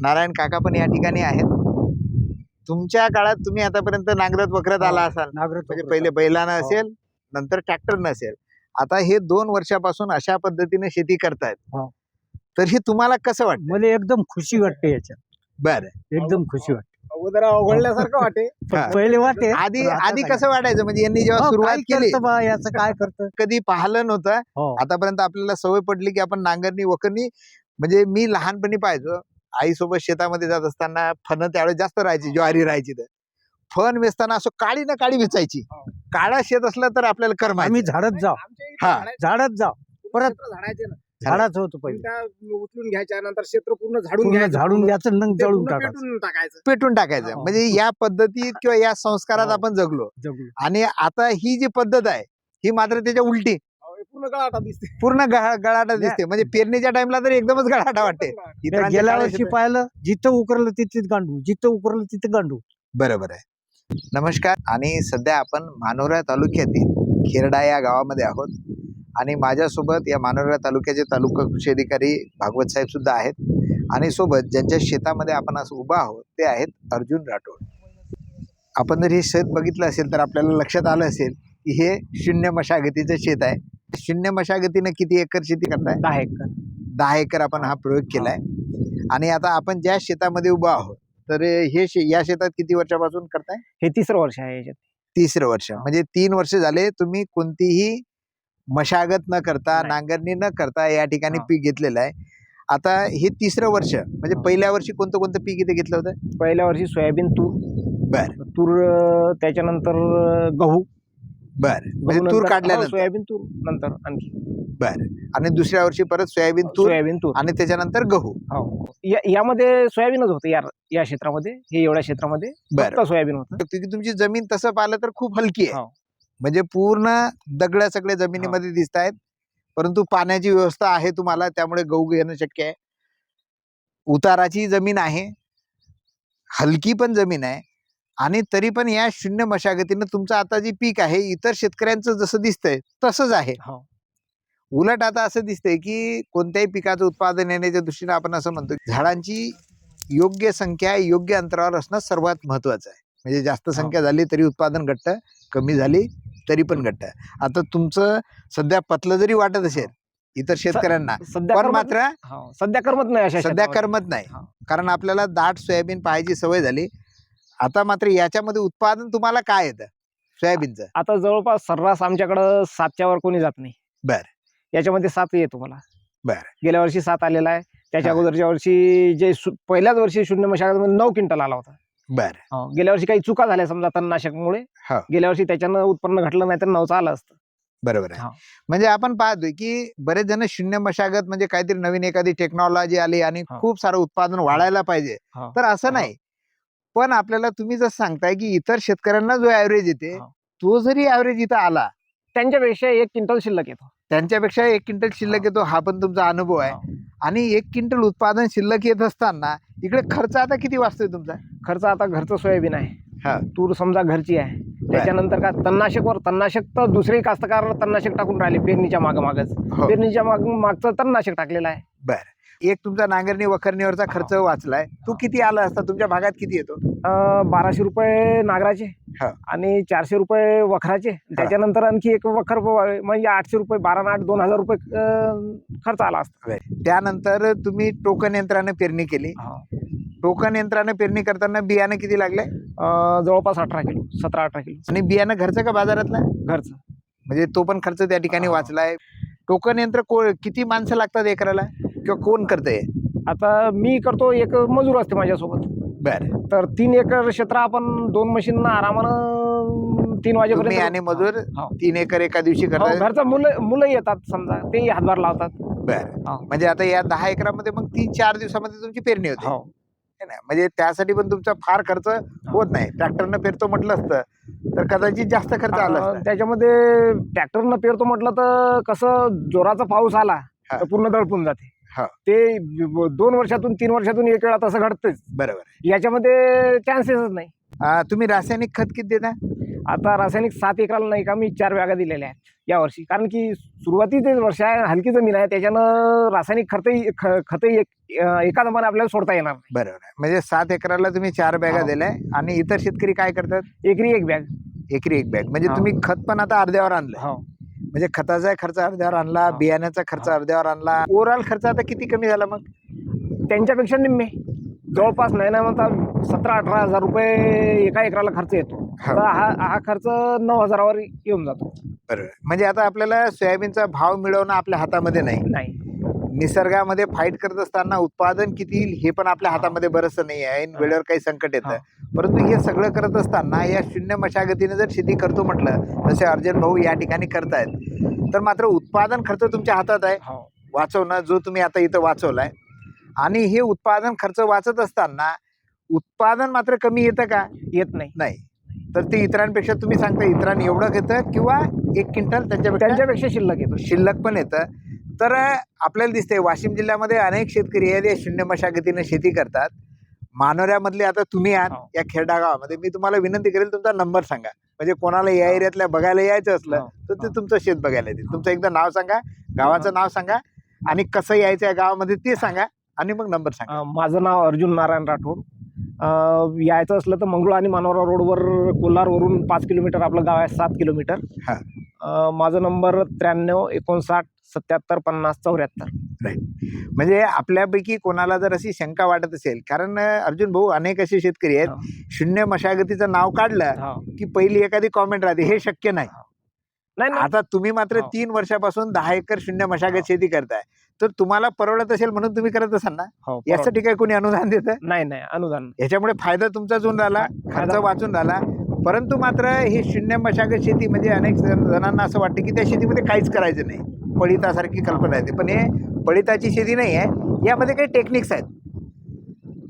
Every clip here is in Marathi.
नारायण काका पण या ठिकाणी आहेत. तुमच्या काळात तुम्ही आतापर्यंत नांगरत वखरत आला असाल, म्हणजे पहिले बैलानं असेल, नंतर ट्रॅक्टरनं असेल. आता हे 2 वर्षापासून अशा पद्धतीने शेती करतायत, तर हे तुम्हाला कसं वाटतं? मला एकदम खुशी वाटते याच्यात, बरं, एकदम खुशी वाटते. अगोदर अवघडल्यासारखं वाटे. हा. पहिले वाटे आधी कसं वाटायचं, म्हणजे यांनी जेव्हा सुरुवात केली याचं काय करतं. कधी पाहिलं नव्हतं. हो. आतापर्यंत आपल्याला सवय पडली की आपण नांगरणी वखरणी, म्हणजे मी लहानपणी पाहायचो आईसोबत शेतामध्ये जात असताना फन त्यावेळेस जास्त राहायची, ज्वारी राहायची, तर फन वेचताना असं काळी ना काळी वेचायची. काळा शेत असलं तर आपल्याला आम्ही करमायचं. झाडत जाऊ, हा. झाडत जाऊ, परत झाडायचे ना, झाडाच होतो पहिले. त्या उचलून घ्यायच्या नंतर क्षेत्र पूर्ण झाडून पूर्ण घ्यायचं, झाडून घ्यायचं नंतर ते जळून पूर्ण टाकायचं. पेटून टाकायचं. पेटून टाकायचं. हो. म्हणजे या पद्धतीत किंवा या संस्कारात हो. आपण जगलो. जगू. आणि आता ही जी पद्धत आहे ही मात्र त्याच्या उलटी हे पूर्ण गळाटा दिसते. पूर्ण गळाटा दिसते. म्हणजे पेरणीच्या टाइमला तर एकदमच गळाटा वाटते. इतरांच्या गेल्या काळात वर्षी पाहिलं, जिथं उकरलं तिथेच गांडू, जिथं उकरलं तिथं गांडू. बरोबर आहे. नमस्कार. आणि सध्या आपण मानोरा तालुक्यातील खेरडा या गावामध्ये आहोत आणि माझ्यासोबत या मानोरा तालुक्याचे तालुका कृषी अधिकारी भागवत साहेब सुद्धा आहेत. आणि सोबत ज्यांच्या शेतामध्ये आपण असं उभा आहोत ते आहेत अर्जुन राठोड. आपण जर हे शेत बघितलं असेल तर आपल्याला लक्षात आलं असेल की हे शून्य मशागतीचं शेत आहे. शून्य मशागतीनं किती एकर शेती करताय? 10 एकर. 10 एकर आपण हा प्रयोग केलाय. आणि आता आपण ज्या शेतामध्ये उभा आहोत तर हे या शेतात किती वर्षापासून करताय? हे 3रं वर्ष आहे याच्यात. 3रं वर्ष. म्हणजे 3 वर्ष झाले तुम्ही कोणतीही मशागत न करता, नाही. नांगरणी न करता या ठिकाणी हा. पीक घेतलेलं आहे. आता हे 3रं वर्ष, म्हणजे पहिल्या वर्षी कोणतं कोणतं पीक इथे घेतलं होतं? पहिल्या वर्षी सोयाबीन, बर तूर, त्याच्यानंतर गहू, बर म्हणजे तूर नंतर- काढल्यानंतर. सोयाबीन, तूर नंतर आणखी बर. आणि दुसऱ्या वर्षी परत सोयाबीन, तूर सोयाबीन, तूर. आणि त्याच्यानंतर गहू. हो. यामध्ये सोयाबीनच होतं या क्षेत्रामध्ये, हे एवढ्या क्षेत्रामध्ये बरं. फक्त सोयाबीन होतं. तुमची जमीन तसं पाहिलं तर खूप हलकी आहे. हो. म्हणजे पूर्ण दगड सगळे जमिनीमध्ये दिसत आहेत, परंतु पाण्याची व्यवस्था आहे तुम्हाला, त्यामुळे गहू घेणं शक्य आहे. उताराची जमीन आहे, हलकी पण जमीन आहे. आणि तरी पण या शून्य मशागतीनं तुमचं आता जे पीक आहे इतर शेतकऱ्यांचं जसं दिसतंय तसंच आहे. हो. उलट आता असं दिसतंय की कोणत्याही पिकाचं उत्पादन येण्याच्या दृष्टीने आपण असं म्हणतो झाडांची योग्य संख्या योग्य अंतरावर असणं सर्वात महत्वाचं आहे. म्हणजे जास्त संख्या झाली तरी उत्पादन घटतं, कमी झाली तरी पण घटतं. आता तुमचं सध्या पतलं जरी वाटत असेल इतर शेतकऱ्यांना, सध्या पण करमत- मात्र हो, सध्या करमत नाही अशा सध्या शेतामध्ये. करमत नाही. हो. कारण आपल्याला दाट सोयाबीन पाहायची सवय झाली. आता मात्र याच्यामध्ये उत्पादन तुम्हाला काय येतं सोयाबीनचं? आता जवळपास सर्रास आमच्याकडं 7च्या वर कोणी जात नाही. बर. याच्यामध्ये 7 येतो मला. बर. गेल्या वर्षी 7 आलेला आहे. त्याच्या हा. अगोदरच्या वर्षी जे पहिल्याच वर्षी शून्य मशागतीमध्ये 9 क्विंटल आला होता. बर. गेल्या वर्षी काही चुका झाल्या समजा तणनाशकमुळे. हो. गेल्या वर्षी त्याच्यानं उत्पन्न घटलं नाही तर 9चं आलं असतं. बरोबर आहे. हा. म्हणजे आपण पाहतोय की बरेच जण शून्य मशागत म्हणजे काहीतरी नवीन एखादी टेक्नॉलॉजी आली आणि हा. खूप सारं उत्पादन वाढायला पाहिजे, हा. तर असं हा. नाही. पण आपल्याला तुम्ही जसं सांगताय की इतर शेतकऱ्यांना जो ऍव्हरेज येते हा. तो जरी ऍव्हरेज इथं आला, त्यांच्यापेक्षा 1 क्विंटल शिल्लक येतो. त्यांच्यापेक्षा 1 क्विंटल शिल्लक हा. येतो, हा पण तुमचा अनुभव आहे. आणि 1 क्विंटल उत्पादन शिल्लक येत असताना इकडे खर्च आता किती वाचतोय तुमचा? खर्च आता घरचं सोयाबीन आहे, हा. तूर समजा घरची आहे. त्याच्यानंतर का तणनाशक तर दुसरे कास्तकार तणनाशक टाकून राहिले पेरणीच्या मागच. हो. पेरणीच्या मागचं तणनाशक टाकलेलं आहे. बर. एक तुमचा नांगरणी वखरणीवरचा खर्च वाचलाय, तो किती आला असता? तुमच्या भागात किती येतो? 1200 रुपये नागराचे हा. आणि 400 रुपये वखराचे. त्याच्यानंतर आणखी एक वखर म्हणजे 800 रुपये, 12 आणि 8 2000 रुपये खर्च आला असता. त्यानंतर तुम्ही टोकन यंत्राने पेरणी केली. टोकन यंत्राने पेरणी करताना बियाणं किती लागले? जवळपास 18 किलो, 17-18 किलो आणि बियाणं घरचं का बाजारातलं? घरचं. म्हणजे तो पण खर्च त्या ठिकाणी हा. वाचलाय. टोकन यंत्र किती माणसं लागतात एकराला किंवा कोण करतंय? आता मी करतो, एक मजूर असते माझ्यासोबत. बर. तर 3 एकर क्षेत्र आपण 2 मशीन आरामानं 3 तुम्ही वाजेपर्यंत. आणि मजूर हो. 3 एकर एका दिवशी हो, करताय? घरचं मुलं येतात समजा, ते हातभार लावतात. बर. हो. म्हणजे आता या 10 एकरामध्ये मग 3-4 दिवसामध्ये तुमची पेरणी होते. हो. है ना? म्हणजे त्यासाठी पण तुमचा फार खर्च होत नाही. ट्रॅक्टरनं पेरतो म्हटलं असतं तर कदाचित जास्त खर्च आला असता. त्याच्यामध्ये ट्रॅक्टरनं पेरतो म्हटलं तर कसं, जोराचा पाऊस आला हा. तर पूर्ण दळपून जाते. हा. ते 2 वर्षातून 3 वर्षातून एक वेळा तसं घडतेच. बरोबर. याच्यामध्ये चान्सेसच नाही. तुम्ही रासायनिक खत किती देता? आता रासायनिक 7 एकराला नाही का मी 4 बॅगा दिलेल्या आहेत यावर्षी. कारण की सुरुवातीचेच वर्ष आहे, हलकी जमीन आहे, त्याच्यानं रासायनिक खतही एका दमाने आपल्याला सोडता येणार नाही. बरोबर आहे. म्हणजे 7 एकराला तुम्ही 4 बॅगा हो. दिल्या आणि इतर शेतकरी काय करतात? एकरी 1 बॅग. एकरी 1 बॅग. म्हणजे हो. तुम्ही खत पण आता अर्ध्यावर आणलं. हो. म्हणजे खताचा खर्च अर्ध्यावर आणला, हो. बियाण्याचा खर्च हो. अर्ध्यावर आणला. ओव्हरऑल खर्च आता किती कमी झाला मग? त्यांच्यापेक्षा निम्मे जवळपास नाही ना म्हणता 17-18 हजार रुपये एका एकराला खर्च येतो. हो. तर हा खर्च 9,000 वर येऊन जातो. बरोबर. म्हणजे आता आपल्याला सोयाबीनचा भाव मिळवणं आपल्या हातामध्ये नाही. निसर्गामध्ये फाईट करत असताना उत्पादन किती येईल हे पण आपल्या हातामध्ये बरंचसं नाही आहे. ऐन वेळेवर काही संकट येतं. परंतु हे सगळं करत असताना या शून्य मशागतीने जर शेती करतो म्हटलं, जसे अर्जुन भाऊ या ठिकाणी करतायत, तर मात्र उत्पादन खर्च तुमच्या हातात आहे वाचवणं, जो तुम्ही आता इथं वाचवलाय. आणि हे उत्पादन खर्च वाचत असताना उत्पादन मात्र कमी येतं का? येत नाही. तर ते इतरांपेक्षा तुम्ही सांगता इतरांनी एवढं घेतं किंवा 1 क्विंटल त्यांच्यापेक्षा शिल्लक येतो. शिल्लक पण येतं. तर आपल्याला दिसतंय वाशिम जिल्ह्यामध्ये अनेक शेतकरी आहेत, या शून्य मशागतीने शेती करतात. मानोऱ्यामधले आता तुम्ही आहात या खेरडा गावामध्ये. मी तुम्हाला विनंती करेल, तुमचा नंबर सांगा. म्हणजे कोणाला या एरियातल्या बघायला यायचं असलं तर ते तुमचं शेत बघायला येतील. तुमचं एकदा नाव सांगा, गावाचं नाव सांगा आणि कसं यायचं या गावामध्ये ते सांगा आणि मग नंबर सांगा. माझं नाव अर्जुन नारायण राठोड. यायचं असलं तर मंगळूर आणि मानोरा रोडवर कोल्हारवरून 5 किलोमीटर आपलं गाव आहे, 7 किलोमीटर. माझा नंबर 93-59-77-50-74. म्हणजे आपल्यापैकी कोणाला जर अशी शंका वाटत असेल, कारण अर्जुन भाऊ अनेक असे शेतकरी आहेत, शून्य मशागतीचं नाव काढलं की पहिली एखादी कॉमेंट राहते, हे शक्य नाही. आता तुम्ही मात्र 3 वर्षापासून 10 एकर शून्य मशागत शेती करताय, तर तुम्हाला परवडत असेल म्हणून तुम्ही करत असाल ना. यासाठी काही कोणी अनुदान देतं? नाही अनुदान. याच्यामुळे फायदा तुमचाच होऊन राहिला, खर्च वाचून राहिला. परंतु मात्र ही शून्य मशागत शेती म्हणजे अनेक जणांना असं वाटतं की त्या शेतीमध्ये काहीच करायचं नाही, पडितासारखी कल्पना येते. पण हे पडिताची शेती नाही आहे, यामध्ये काही टेक्निक्स आहेत.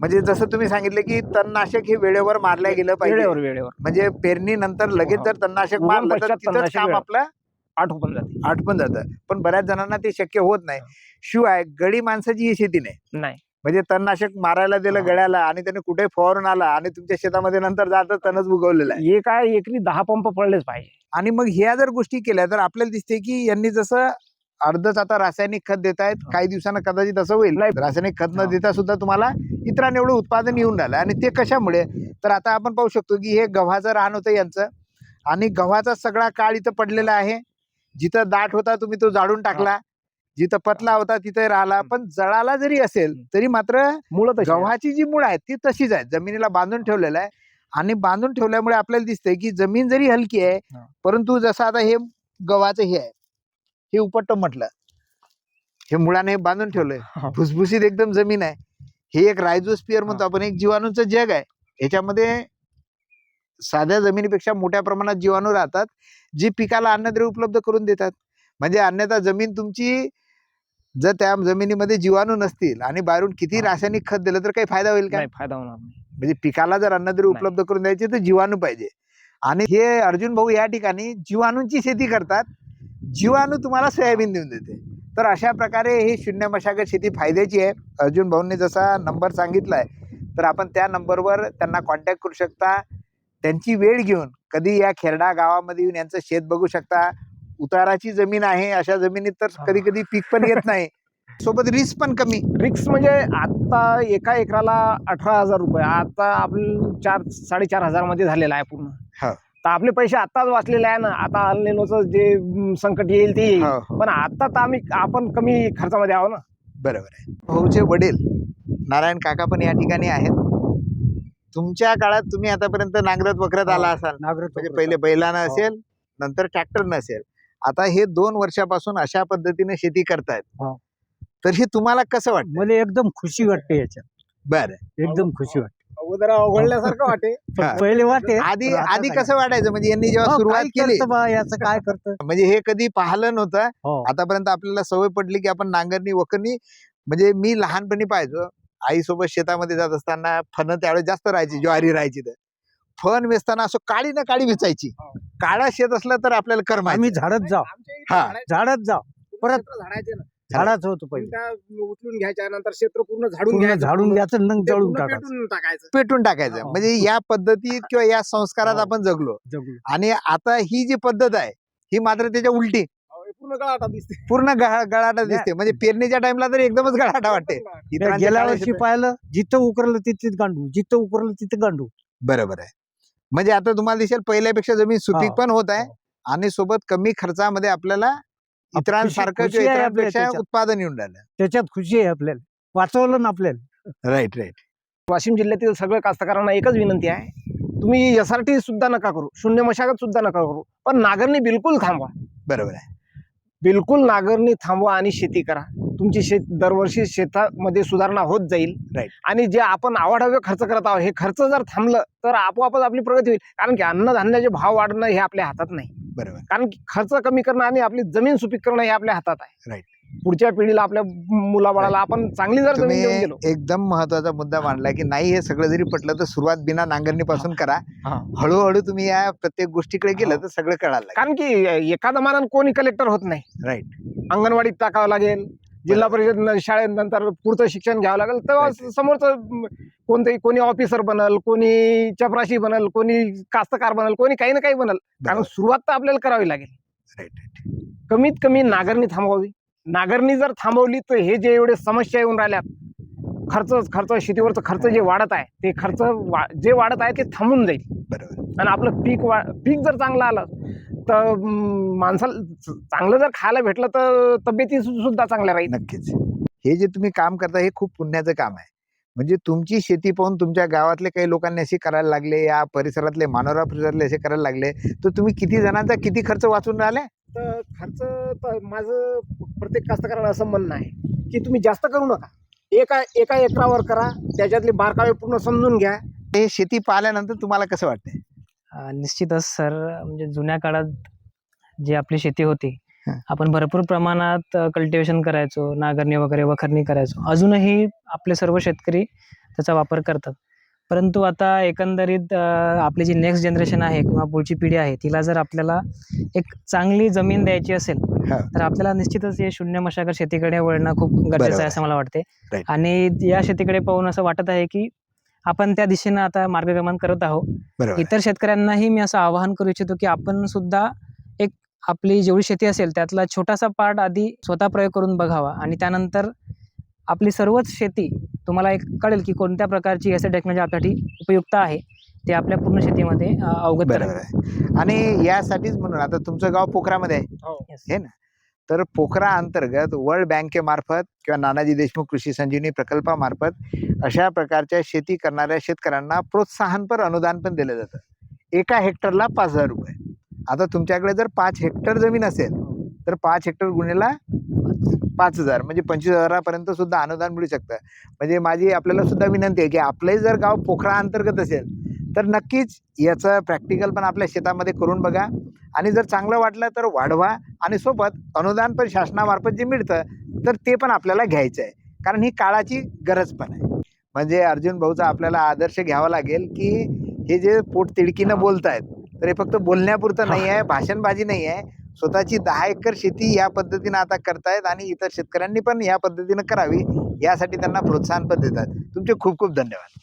म्हणजे जसं तुम्ही सांगितलं की तणनाशक हे वेळेवर मारल्या गेलं पाहिजे. वेळेवर म्हणजे पेरणीनंतर लगेच जर तणनाशक मारलं तर तिथंच काम आपलं आटपून जातं. पण बऱ्याच जणांना ते शक्य होत नाही. शिवाय गडी माणसाची ही शेती नाही. म्हणजे तणनाशक मारायला दिलं गड्याला आणि त्याने कुठे फवारून आला आणि तुमच्या शेतामध्ये नंतर जातं तणच उगवलेलं आहे. हे काय एकरी 10 पंप पडलेच पाहिजे. आणि मग ह्या जर गोष्टी केल्या तर आपल्याला दिसते की यांनी जसं अर्धच आता रासायनिक खत देत आहेत, काही दिवसांना कदाचित असं होईल रासायनिक खत न देता सुद्धा तुम्हाला इतरांनी एवढं उत्पादन येऊन राहिलं. आणि ते कशामुळे? तर आता आपण पाहू शकतो की हे गव्हाचं रान होतं यांचं आणि गव्हाचा सगळा काळ इथं पडलेला आहे. जिथं दाट होता तुम्ही तो जाळून टाकला, जिथं पतला होता तिथे राहिला. पण जळाला जरी असेल तरी मात्र गव्हाची जी मुळ आहेत ती तशीच आहे, जमिनीला बांधून ठेवलेलं आहे. आणि बांधून ठेवल्यामुळे आपल्याला दिसतंय की जमीन जरी हलकी आहे, परंतु जसं आता हे गव्हाचं हे आहे, हे उपट्ट म्हटलं, हे मुळाने बांधून ठेवलंय, भुसभुशीत एकदम जमीन आहे. हे एक रायझोस्पियर म्हणतो आपण, एक जीवाणूंचं जग आहे. ह्याच्यामध्ये साध्या जमिनीपेक्षा मोठ्या प्रमाणात जीवाणू राहतात, जी पिकाला अन्नद्रव्य उपलब्ध करून देतात. म्हणजे अन्यथा जमीन तुमची जर त्या जमिनीमध्ये जीवाणू नसतील आणि बाहेरून किती रासायनिक खत दिलं तर काही फायदा होईल का? फायदा होणार नाही. म्हणजे पिकाला जर अन्नद्रव्य उपलब्ध करून द्यायचे तर जीवाणू पाहिजे. आणि हे अर्जुन भाऊ या ठिकाणी जीवाणूंची शेती करतात, जीवाणू तुम्हाला सोयाबीन देऊन देते. तर अशा प्रकारे ही शून्य मशागत शेती फायद्याची आहे. अर्जुन भाऊंनी जसा नंबर सांगितलाय तर आपण त्या नंबरवर त्यांना कॉन्टॅक्ट करू शकता. त्यांची वेळ घेऊन कधी या खेरडा गावामध्ये येऊन यांचं शेत बघू शकता. उताराची जमीन आहे, अशा जमिनीत तर कधी कधी पीक पण येत नाही, सोबत रिस्क पण कमी. रिक्स म्हणजे आता एका एकराला 18,000 रुपये, आता आपण 4-4.5 मध्ये झालेला आहे पूर्ण. तर आपले पैसे आताच वाचलेले आहे ना. आता अल्निनोचं जे संकट येईल ते येईल, पण आता तर आपण कमी खर्चामध्ये आहो ना. बरोबर आहे. भाऊचे वडील नारायण काका पण या ठिकाणी आहेत. तुमच्या काळात तुम्ही आतापर्यंत नांगरत वखरत आला असाल, म्हणजे पहिले बैलानं असेल, नंतर ट्रॅक्टर नसेल. आता हे 2 वर्षापासून अशा पद्धतीने शेती करतायत, तर हे तुम्हाला कसं वाटतं? मला एकदम खुशी वाटते याच्यात. बरं, एकदम खुशी वाटते. अगोदर अवघडल्यासारखं वाटे. पहिले वाटे आधी कसं वाटायचं? म्हणजे यांनी जेव्हा सुरुवात केली, याचं काय करतं, म्हणजे हे कधी पाहिलं नव्हतं. हो. आतापर्यंत आपल्याला सवय पडली की आपण नांगरणी वखरणी, म्हणजे मी लहानपणी पाहायचो आईसोबत शेतामध्ये जात असताना फणं त्यावेळेस जास्त राहायची, ज्वारी राहायची, तर फण वेचताना असं काळी ना काळी वेचायची. काळा शेत असलं तर आपल्याला आम्ही करमायचं. झाडत जाऊ, हा. झाडत जाऊ, परत झाडायचे ना. झाडाचं होतं पहिले त्या उचलून घ्यायच्या नंतर क्षेत्र पूर्ण झाडून पूर्ण घ्यायचं, झाडून घ्यायचं नंतर ते जळून पूर्ण टाकायचं पेटून टाकायचं. पेटून टाकायचं. हो. म्हणजे या पद्धतीत किंवा या संस्कारात हो. आपण जगलो. जगून. आणि आता ही जी पद्धत आहे ही मात्र त्याच्या उलटी हो, हे पूर्ण गळाटा दिसते. पूर्ण गळाटा दिसते. म्हणजे पेरणीच्या टाइमला तर एकदमच गळाटा वाटते. मी इतरांच्या गेल्या काळात वर्षी शेत- पाहिलं जिथं उकरलं तिथेच गांडू, जिथं उकरलं तिथं गांडू. बरोबर आहे. म्हणजे आता तुम्हाला दिसेल पहिल्यापेक्षा जमीन सुपीक हो, पण होत आहे हो. आणि सोबत कमी खर्चामध्ये आपल्याला इतरांसारखं खुशी किंवा आहे आपल्या इतरांपेक्षा त्याच्यात. उत्पादन येऊन राहिलं. त्याच्यात खुशी आहे आपल्याला, वाचवलं ना आपल्याला. Right right. वाशिम जिल्ह्यातील सगळ्या कास्तकारांना एकच विनंती आहे, तुम्ही SRT सुद्धा नका करू, शून्य मशागत सुद्धा नका करू, पण नांगरणी बिलकुल थांबवा. बरोबर आहे. बिलकुल नांगरणी थांबवा आणि शेती करा. तुमची दरवर्षी शेतामध्ये सुधारणा होत जाईल. Right. आणि जे आपण आवाढव्य खर्च करत आहोत, हे खर्च जर थांबलं तर आपोआपच आपली प्रगती होईल. कारण की अन्नधान्याचे भाव वाढणं हे आपल्या हातात नाही. बरोबर. कारण की खर्च कमी करणं आणि आपली जमीन सुपीक करणं हे आपल्या हातात आहे. Right. पुढच्या पिढीला, आपल्या मुलाबाळाला आपण चांगली जर जमीन देऊन तुम्ही गेलो. एकदम महत्वाचा मुद्दा मांडला की नाही हे सगळं जरी पटलं तर सुरुवात बिना नांगरणीपासून करा. हा. हळूहळू तुम्ही या प्रत्येक गोष्टीकडे गेलं हा. तर सगळं कळायला लागेल. कारण की एखादा मानानं कोणी कलेक्टर होत नाही. राईट. अंगणवाडीत टाकावं लागेल, जिल्हा परिषद शाळेनंतर पुढचं शिक्षण घ्यावं लागेल, तेव्हा Right. समोरचं कोणी ऑफिसर बनल, कोणी चपराशी बनल, कोणी कास्तकार बनल, कोणी काही ना काही बनल. कारण बरोबर. सुरुवात तर आपल्याला करावी लागेल. राईट. कमीत कमी नांगरणी थांबवावी. नांगरणी जर थांबवली तर हे जे एवढे समस्या येऊन राहिल्यात, खर्च शेतीवरचं खर्च जे वाढत आहे, ते खर्च जे वाढत आहे ते थांबून जाईल. बरोबर. आणि आपलं पीक जर चांगलं आलं तर माणसाला चांगलं जर खायला भेटलं तर तब्येती सुद्धा चांगल्या राहील. नक्कीच. हे जे तुम्ही काम करता हे खूप पुण्याचं काम आहे. म्हणजे तुमची शेती पाहून तुमच्या गावातले काही लोकांनी अशी करायला लागले, या परिसरातले मानोरा परिसरातले असे करायला लागले, तर तुम्ही किती जणांचा किती खर्च वाचून राहिले? तर खर्च तर माझं प्रत्येक कास्तकाराला असं म्हणणं आहे की तुम्ही जास्त करू नका. एका एकरावर करा, त्याच्यातले बारकावे पूर्ण समजून घ्या. हे शेती पाहिल्यानंतर तुम्हाला कसं वाटतंय? निश्चितच सर, म्हणजे जुन्या काळात जी आपली शेती होती, हं. आपण भरपूर प्रमाणात कल्टिवेशन करायचो, नांगरणी वगैरे वखरणी करायचो. अजूनही आपले सर्व शेतकरी त्याचा वापर करतात. परंतु आता एकंदरीत आपली जी नेक्स्ट जनरेशन आहे किंवा पुढची पिढी आहे, तिला जर आपल्याला एक चांगली जमीन द्यायची असेल, हा. तर आपल्याला निश्चितच हे शून्य मशागत शेतीकडे वळणं खूप गरजेचं बरोबर आहे असं मला वाटते. Right. आणि या शेतीकडे पाहून असं वाटत आहे की आपण त्या दिशेनं आता मार्गक्रमण करत आहोत. बरोबर. इतर शेतकऱ्यांनाही मी असं आवाहन करू इच्छितो की आपण सुद्धा एक आपली जेवढी शेती असेल त्यातला छोटासा पार्ट आधी स्वतः प्रयोग करून बघावा आणि त्यानंतर आपली सर्वच शेती तुम्हाला एक कळेल की कोणत्या प्रकारची असे टेक्नॉलॉजी आपल्यासाठी उपयुक्त आहे, ते आपल्या पूर्ण शेतीमध्ये अवगत बरोबर करायचं. आहे. आणि यासाठीच म्हणून आता तुमचं गाव पोखरामध्ये आहे, Yes. हे ना? तर पोखरा अंतर्गत वर्ल्ड बँकेमार्फत किंवा नानाजी देशमुख कृषी संजीवनी प्रकल्पामार्फत अशा प्रकारच्या शेती करणाऱ्या शेतकऱ्यांना प्रोत्साहनपर अनुदान पण दिलं जातं. एका हेक्टरला 5,000 रुपये. आता तुमच्याकडे जर 5 हेक्टर जमीन असेल तर 5 हेक्टर गुणिला 5,000 म्हणजे 25,000 सुद्धा अनुदान मिळू शकतं. म्हणजे माझी आपल्याला सुद्धा विनंती आहे की आपलंही जर गाव पोखरा अंतर्गत असेल तर नक्कीच याचं प्रॅक्टिकल पण आपल्या शेतामध्ये करून बघा आणि जर चांगलं वाटलं तर वाढवा आणि सोबत अनुदान पण शासनामार्फत जे मिळतं तर ते पण आपल्याला घ्यायचं आहे. कारण ही काळाची गरज पण आहे. म्हणजे अर्जुन भाऊचा आपल्याला आदर्श घ्यावा लागेल की हे जे पोटतिडकीनं बोलतायत तर हे फक्त बोलण्यापुरतं नाही आहे, भाषणबाजी नाही आहे. स्वतःची 10 एकर शेती या पद्धतीनं आता करतायत आणि इतर शेतकऱ्यांनी पण या पद्धतीनं करावी यासाठी त्यांना प्रोत्साहन पण देतात. तुमचे खूप खूप धन्यवाद.